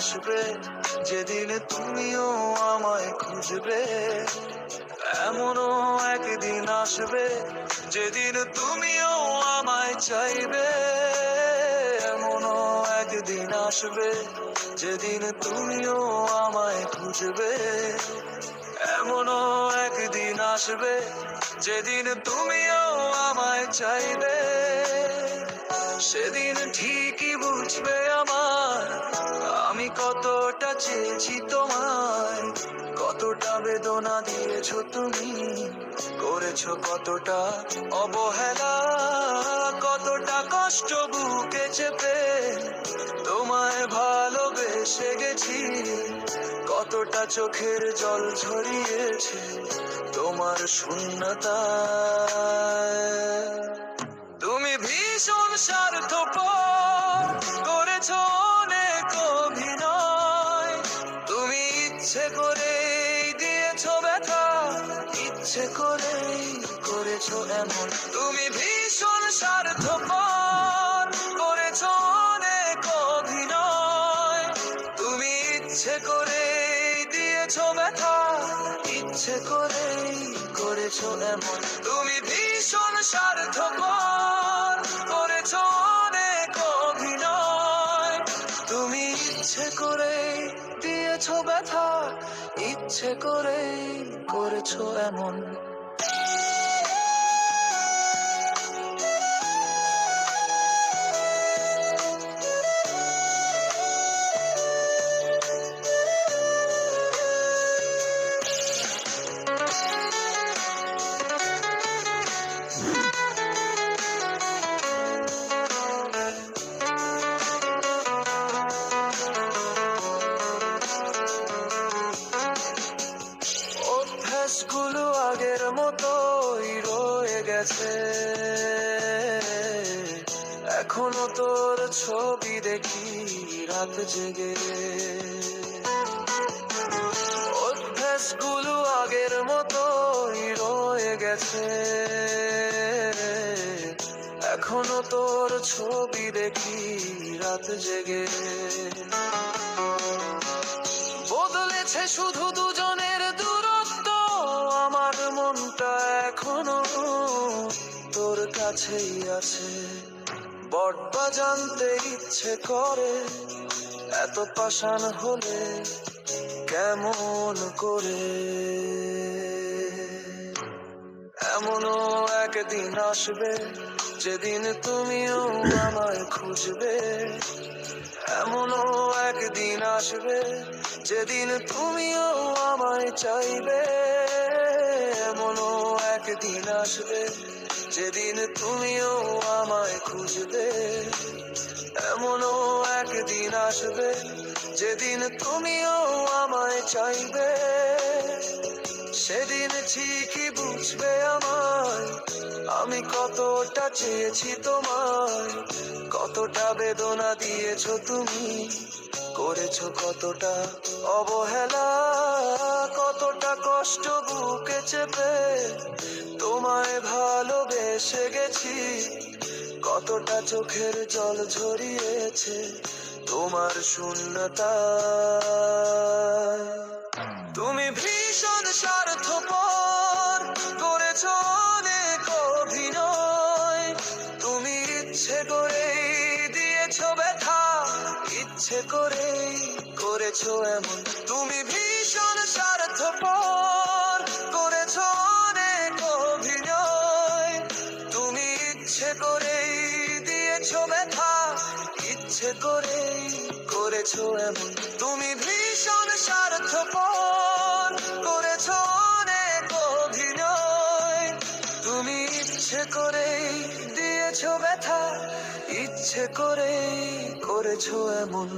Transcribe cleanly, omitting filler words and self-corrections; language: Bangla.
আসবে যেদিন তুমিও আমায় খুঁজবে, এমনও একদিন আসবে যেদিন তুমিও আমায় চাইবে, এমনও একদিন আসবে যেদিন তুমিও আমায় খুঁজবে, এমনও একদিন আসবে যেদিন তুমিও আমায় চাইবে। সেদিন ঠিকই বুঝবে আমি কতটা চেয়েছি তোমায়, কতটা বেদনা দিয়েছো তুমি, করেছো কতটা অবহেলা, কতটা কষ্ট বুকে চেপে তোমায় ভালোবেসে গেছি, কতটা চোখের জল ঝরিয়েছে তোমার শূন্যতায়। তুমি ভীষণ স্বার্থপর, করেছো অনেক অভিনয়, তুমি ইচ্ছে করেই দিয়েছো ব্যথা, ইচ্ছে করেই করেছো এমন। তুমি ভীষণ স্বার্থপর, করেছো অনেক অভিনয়, তুমি ইচ্ছে করেই দিয়েছো ব্যথা, ইচ্ছে করেই করেছো এমন। তুমি ভীষণ স্বার্থপর, করেছো অনেক অভিনয়, তুমি ইচ্ছে করেই দিয়েছো ব্যথা, ইচ্ছে করেই করেছো এমন। অভ্যাসগুলো আগের মতোই রয়ে গেছে, এখনো তোর ছবি দেখি রাত জেগে। অভ্যাসগুলো আগের মতোই রয়ে গেছে, এখনো তোর ছবি দেখি রাত জেগে। বদলেছে শুধু দুজনের দূরত্ব, আমার মনটা এখনো তোর কাছেই আছে। বড্ড জানতে ইচ্ছে করে এত পাষাণ হলে কেমন করে। এমনও একদিন আসবে যেদিন তুমিও আমায় খুঁজবে, এমনও একদিন আসবে যেদিন তুমিও আমায় চাইবে, এমনও একদিন আসবে যেদিন তুমিও আমায় খুঁজবে, এমনও একদিন আসবে যেদিন তুমিও আমায় চাইবে। সেদিন ঠিকই বুঝবে আমি কতটা চেয়েছি তোমায়, কতটা বেদনা দিয়েছো তুমি, করেছো কতটা অবহেলা, কতটা কষ্ট বুকে চেপে তোমায় ভালোবেসে গেছি, কতটা চোখের জল ঝরিয়েছে তোমার শূন্যতায়। তুমি ভীষণ স্বার্থপর, করেছো অনেক অভিনয়, তুমি ইচ্ছে করেই দিয়েছো ব্যথা, ইচ্ছে করেই করেছো এমন। তুমি ভীষণ স্বার্থপর, করেছো অনেক অভিনয়, তুমি ইচ্ছে করেই দিয়েছো ব্যথা, ইচ্ছে করেই করেছো এমন। তুমি ভীষণ স্বার্থপর, করেছো অনেক অভিনয়, তুমি ইচ্ছে করেই দিয়েছো ব্যথা, ইচ্ছে করেই করেছো এমন।